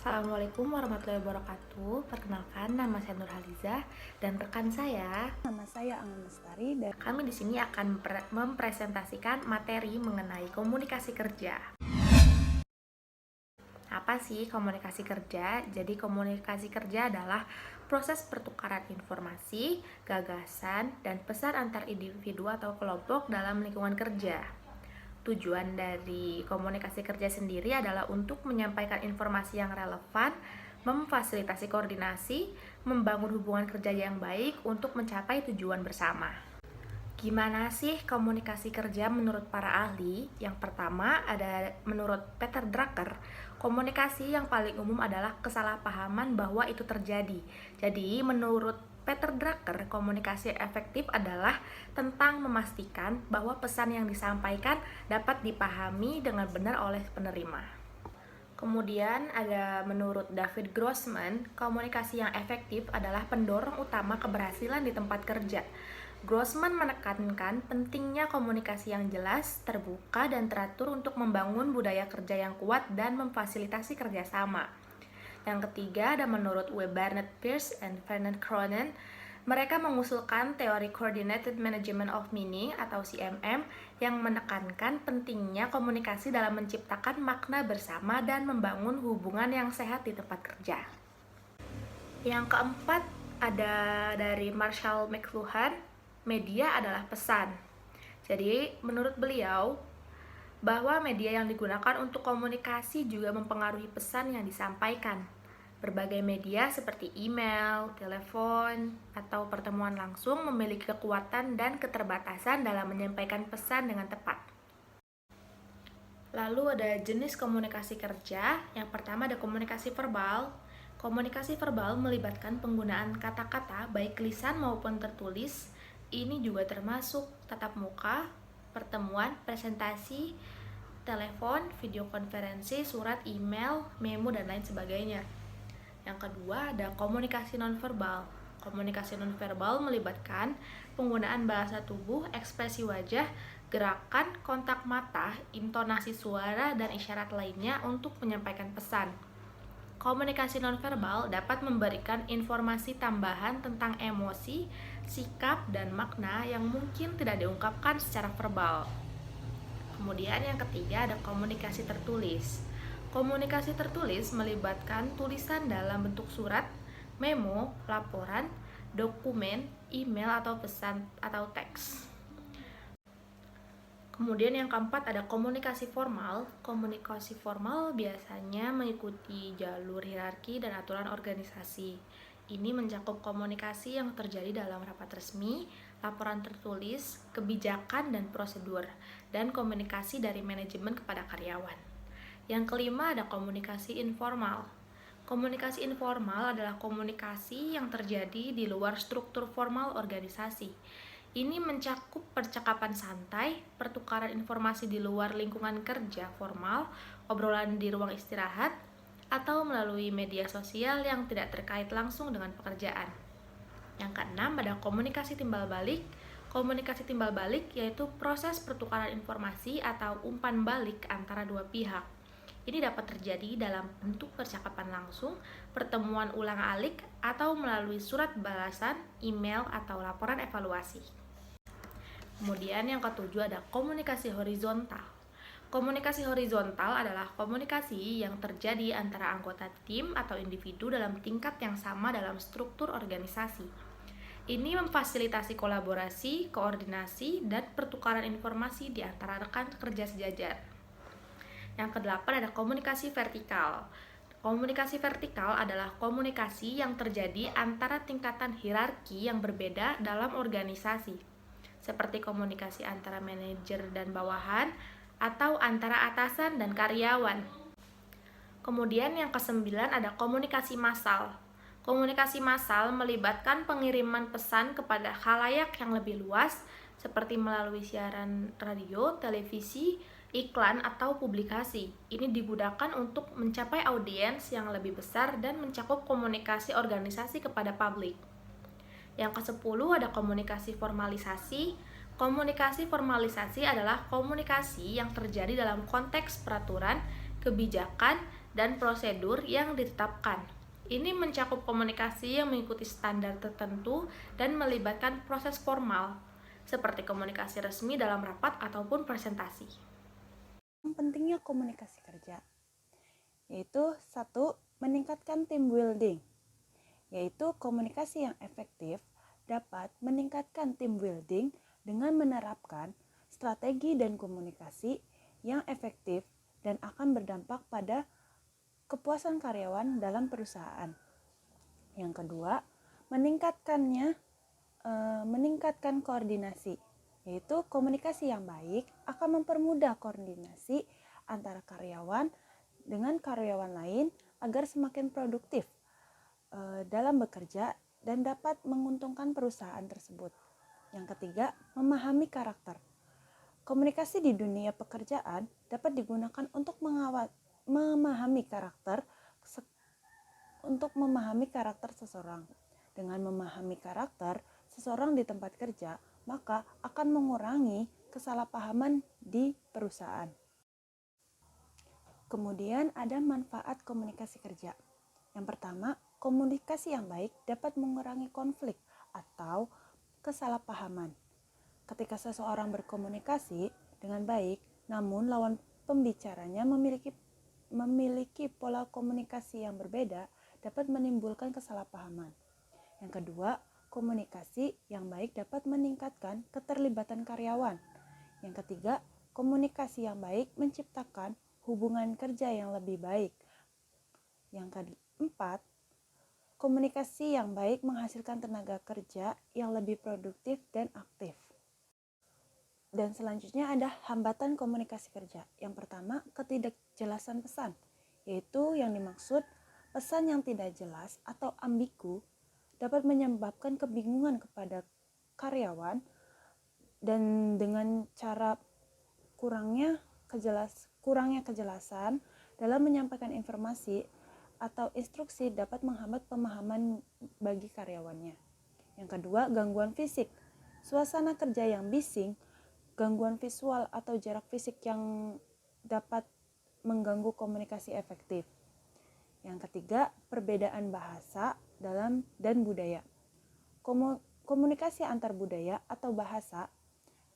Assalamualaikum warahmatullahi wabarakatuh. Perkenalkan, nama saya Nurhaliza dan rekan saya. Nama saya Anggun Lestari dan Kami di sini akan mempresentasikan materi mengenai komunikasi kerja. Apa sih komunikasi kerja? Jadi komunikasi kerja adalah proses pertukaran informasi, gagasan, dan pesan antar individu atau kelompok dalam lingkungan kerja. Tujuan dari komunikasi kerja sendiri adalah untuk menyampaikan informasi yang relevan, memfasilitasi koordinasi, membangun hubungan kerja yang baik untuk mencapai tujuan bersama. Gimana sih komunikasi kerja menurut para ahli? Yang pertama ada menurut Peter Drucker, komunikasi yang paling umum adalah kesalahpahaman bahwa itu terjadi. Jadi menurut Peter Drucker, komunikasi efektif adalah tentang memastikan bahwa pesan yang disampaikan dapat dipahami dengan benar oleh penerima. Kemudian ada menurut David Grossman, komunikasi yang efektif adalah pendorong utama keberhasilan di tempat kerja. Grossman menekankan pentingnya komunikasi yang jelas, terbuka, dan teratur untuk membangun budaya kerja yang kuat dan memfasilitasi kerjasama. Yang ketiga ada menurut W. Barnett Peirce and Vernon Cronin, mereka mengusulkan teori Coordinated Management of Meaning atau CMM yang menekankan pentingnya komunikasi dalam menciptakan makna bersama dan membangun hubungan yang sehat di tempat kerja. Yang keempat ada dari Marshall McLuhan, media adalah pesan. Jadi menurut beliau bahwa media yang digunakan untuk komunikasi juga mempengaruhi pesan yang disampaikan. Berbagai media seperti email, telepon, atau pertemuan langsung memiliki kekuatan dan keterbatasan dalam menyampaikan pesan dengan tepat. Lalu ada jenis komunikasi kerja. Yang pertama ada komunikasi verbal. Komunikasi verbal melibatkan penggunaan kata-kata baik lisan maupun tertulis. Ini juga termasuk tatap muka, pertemuan, presentasi, telepon, video konferensi, surat, email, memo, dan lain sebagainya. Yang kedua ada komunikasi nonverbal. Komunikasi nonverbal melibatkan penggunaan bahasa tubuh, ekspresi wajah, gerakan, kontak mata, intonasi suara, dan isyarat lainnya untuk menyampaikan pesan. Komunikasi nonverbal dapat memberikan informasi tambahan tentang emosi, sikap, dan makna yang mungkin tidak diungkapkan secara verbal. Kemudian yang ketiga ada komunikasi tertulis. Komunikasi tertulis melibatkan tulisan dalam bentuk surat, memo, laporan, dokumen, email atau pesan atau teks. Kemudian yang keempat ada komunikasi formal. Komunikasi formal biasanya mengikuti jalur hierarki dan aturan organisasi. Ini mencakup komunikasi yang terjadi dalam rapat resmi, laporan tertulis, kebijakan dan prosedur, dan komunikasi dari manajemen kepada karyawan. Yang kelima ada komunikasi informal. Komunikasi informal adalah komunikasi yang terjadi di luar struktur formal organisasi. Ini mencakup percakapan santai, pertukaran informasi di luar lingkungan kerja formal, obrolan di ruang istirahat, atau melalui media sosial yang tidak terkait langsung dengan pekerjaan. Yang keenam ada komunikasi timbal balik. Komunikasi timbal balik yaitu proses pertukaran informasi atau umpan balik antara dua pihak. Ini dapat terjadi dalam bentuk percakapan langsung, pertemuan ulang-alik, atau melalui surat balasan, email, atau laporan evaluasi. Kemudian yang ketujuh ada komunikasi horizontal. Komunikasi horizontal adalah komunikasi yang terjadi antara anggota tim atau individu dalam tingkat yang sama dalam struktur organisasi. Ini memfasilitasi kolaborasi, koordinasi, dan pertukaran informasi di antara rekan kerja sejajar. Yang kedelapan ada komunikasi vertikal. Komunikasi vertikal adalah komunikasi yang terjadi antara tingkatan hierarki yang berbeda dalam organisasi, seperti komunikasi antara manajer dan bawahan, atau antara atasan dan karyawan. Kemudian yang kesembilan ada komunikasi massal. Komunikasi massal melibatkan pengiriman pesan kepada khalayak yang lebih luas, seperti melalui siaran radio, televisi, iklan, atau publikasi. Ini digunakan untuk mencapai audiens yang lebih besar dan mencakup komunikasi organisasi kepada publik. Yang ke-10 ada komunikasi formalisasi. Komunikasi formalisasi adalah komunikasi yang terjadi dalam konteks peraturan, kebijakan, dan prosedur yang ditetapkan. Ini mencakup komunikasi yang mengikuti standar tertentu dan melibatkan proses formal, seperti komunikasi resmi dalam rapat ataupun presentasi. Pentingnya komunikasi kerja, yaitu satu, meningkatkan team building, yaitu komunikasi yang efektif dapat meningkatkan team building dengan menerapkan strategi dan komunikasi yang efektif dan akan berdampak pada kepuasan karyawan dalam perusahaan. Yang kedua, meningkatkan koordinasi, yaitu komunikasi yang baik akan mempermudah koordinasi antara karyawan dengan karyawan lain agar semakin produktif dalam bekerja dan dapat menguntungkan perusahaan tersebut. Yang ketiga, memahami karakter. Komunikasi di dunia pekerjaan dapat digunakan untuk memahami karakter seseorang. Dengan memahami karakter seseorang di tempat kerja, maka akan mengurangi kesalahpahaman di perusahaan. Kemudian ada manfaat komunikasi kerja. Yang pertama, komunikasi yang baik dapat mengurangi konflik atau kesalahpahaman. Ketika seseorang berkomunikasi dengan baik, namun lawan pembicaranya memiliki pola komunikasi yang berbeda, dapat menimbulkan kesalahpahaman. Yang kedua, komunikasi yang baik dapat meningkatkan keterlibatan karyawan. Yang ketiga, komunikasi yang baik menciptakan hubungan kerja yang lebih baik. Yang keempat, komunikasi yang baik menghasilkan tenaga kerja yang lebih produktif dan aktif. Dan selanjutnya ada hambatan komunikasi kerja. Yang pertama, ketidakjelasan pesan, yaitu yang dimaksud pesan yang tidak jelas atau ambigu dapat menyebabkan kebingungan kepada karyawan dan dengan cara kurangnya kejelasan dalam menyampaikan informasi atau instruksi dapat menghambat pemahaman bagi karyawannya. Yang kedua, gangguan fisik. Suasana kerja yang bising, gangguan visual atau jarak fisik yang dapat mengganggu komunikasi efektif. Yang ketiga, perbedaan bahasa dan budaya. Komunikasi antar budaya atau bahasa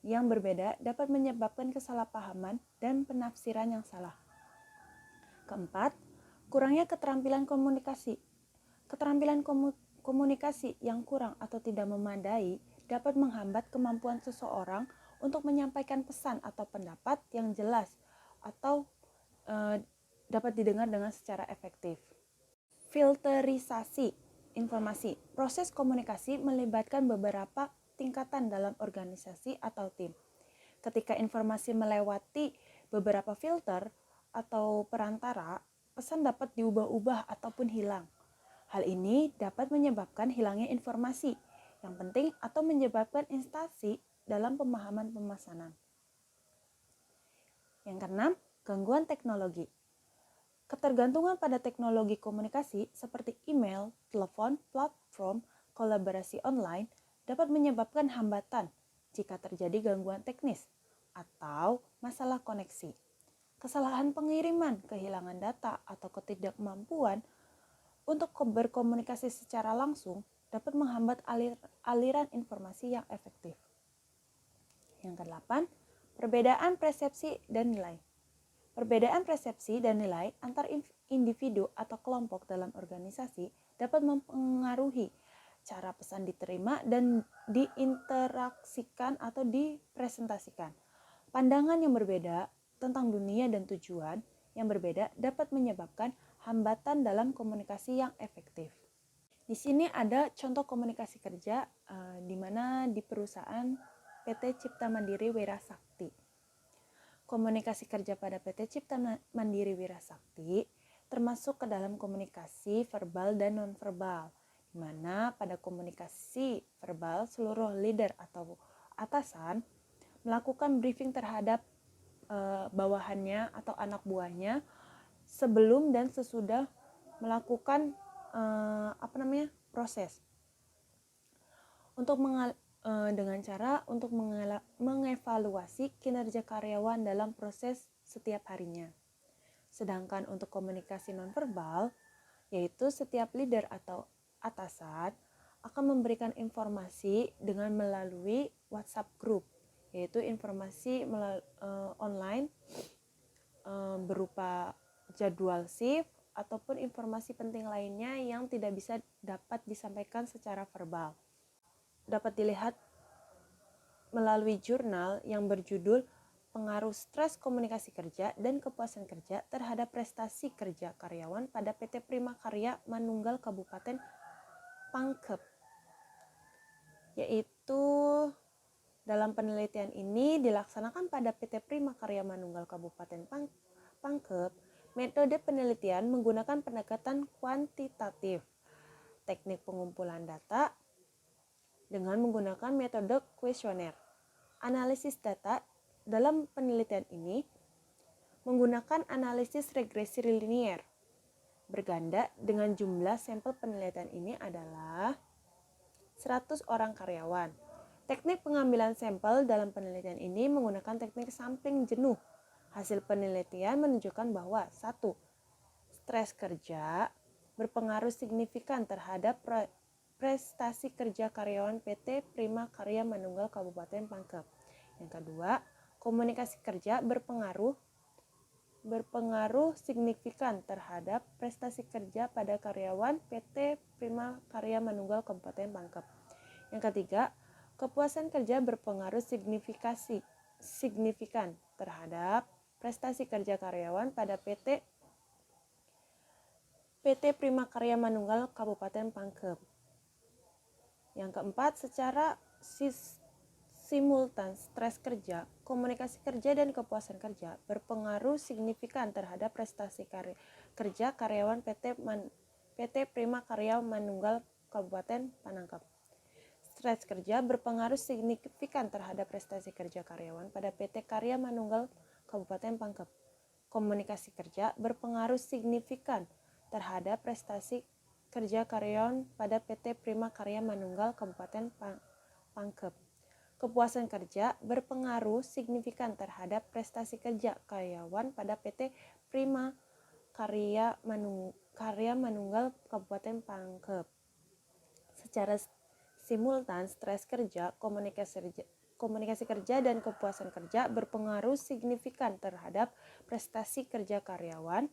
yang berbeda dapat menyebabkan kesalahpahaman dan penafsiran yang salah. Keempat, kurangnya keterampilan komunikasi. Keterampilan komunikasi yang kurang atau tidak memadai dapat menghambat kemampuan seseorang untuk menyampaikan pesan atau pendapat yang jelas atau dapat didengar dengan secara efektif. Filterisasi informasi. Proses komunikasi melibatkan beberapa tingkatan dalam organisasi atau tim. Ketika informasi melewati beberapa filter atau perantara, pesan dapat diubah-ubah ataupun hilang. Hal ini dapat menyebabkan hilangnya informasi yang penting atau menyebabkan instansi dalam pemahaman pemesanan. Yang keenam, gangguan teknologi. Ketergantungan pada teknologi komunikasi seperti email, telepon, platform, kolaborasi online dapat menyebabkan hambatan jika terjadi gangguan teknis atau masalah koneksi. Kesalahan pengiriman, kehilangan data, atau ketidakmampuan untuk berkomunikasi secara langsung dapat menghambat aliran informasi yang efektif. Yang kedelapan, perbedaan persepsi dan nilai. Perbedaan persepsi dan nilai antar individu atau kelompok dalam organisasi dapat mempengaruhi cara pesan diterima dan diinteraksikan atau dipresentasikan. Pandangan yang berbeda tentang dunia dan tujuan yang berbeda dapat menyebabkan hambatan dalam komunikasi yang efektif. Di sini ada contoh komunikasi kerja di mana di perusahaan PT Cipta Mandiri Wira Sakti. Komunikasi kerja pada PT Cipta Mandiri Wira Sakti termasuk ke dalam komunikasi verbal dan nonverbal, di mana pada komunikasi verbal seluruh leader atau atasan melakukan briefing terhadap bawahannya atau anak buahnya sebelum dan sesudah melakukan proses untuk dengan cara untuk mengevaluasi kinerja karyawan dalam proses setiap harinya. Sedangkan untuk komunikasi nonverbal, yaitu setiap leader atau atasan akan memberikan informasi dengan melalui WhatsApp group, yaitu informasi online berupa jadwal shift ataupun informasi penting lainnya yang tidak bisa dapat disampaikan secara verbal. Dapat dilihat melalui jurnal yang berjudul Pengaruh Stres Komunikasi Kerja dan Kepuasan Kerja terhadap Prestasi Kerja Karyawan pada PT Prima Karya Manunggal Kabupaten Pangkep. Yaitu dalam penelitian ini dilaksanakan pada PT Prima Karya Manunggal Kabupaten Pangkep. Metode penelitian menggunakan pendekatan kuantitatif, teknik pengumpulan data dengan menggunakan metode kuesioner. Analisis data dalam penelitian ini menggunakan analisis regresi linier berganda dengan jumlah sampel penelitian ini adalah 100 orang karyawan. Teknik pengambilan sampel dalam penelitian ini menggunakan teknik sampling jenuh. Hasil penelitian menunjukkan bahwa 1. Stres kerja berpengaruh signifikan terhadap prestasi kerja karyawan PT Prima Karya Manunggal Kabupaten Pangkep. Yang kedua, komunikasi kerja berpengaruh signifikan terhadap prestasi kerja pada karyawan PT Prima Karya Manunggal Kabupaten Pangkep. Yang ketiga, kepuasan kerja berpengaruh signifikan terhadap prestasi kerja karyawan pada PT Prima Karya Manunggal Kabupaten Pangkep. Yang keempat, secara simultan stres kerja, komunikasi kerja dan kepuasan kerja berpengaruh signifikan terhadap prestasi kerja karyawan PT Prima Karya Manunggal Kabupaten Pangkep. Stres kerja berpengaruh signifikan terhadap prestasi kerja karyawan pada PT Karya Manunggal Kabupaten Pangkep. Komunikasi kerja berpengaruh signifikan terhadap prestasi kerja karyawan pada PT Prima Karya Manunggal Kabupaten Pangkep. Kepuasan kerja berpengaruh signifikan terhadap prestasi kerja karyawan pada PT Prima Karya Manunggal Kabupaten Pangkep. Secara simultan, stres kerja, komunikasi kerja, dan kepuasan kerja berpengaruh signifikan terhadap prestasi kerja karyawan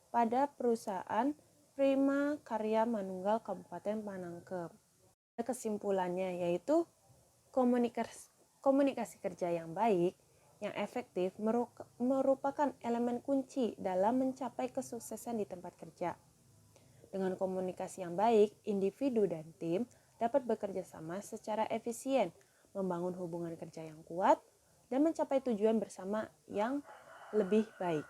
pada perusahaan Prima Karya Manunggal Kabupaten Pangkep. Kesimpulannya yaitu komunikasi kerja yang baik, yang efektif merupakan elemen kunci dalam mencapai kesuksesan di tempat kerja. Dengan komunikasi yang baik, individu dan tim dapat bekerja sama secara efisien, membangun hubungan kerja yang kuat, dan mencapai tujuan bersama yang lebih baik.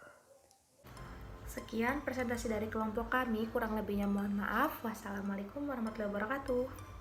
Sekian presentasi dari kelompok kami, kurang lebihnya mohon maaf. Wassalamualaikum warahmatullahi wabarakatuh.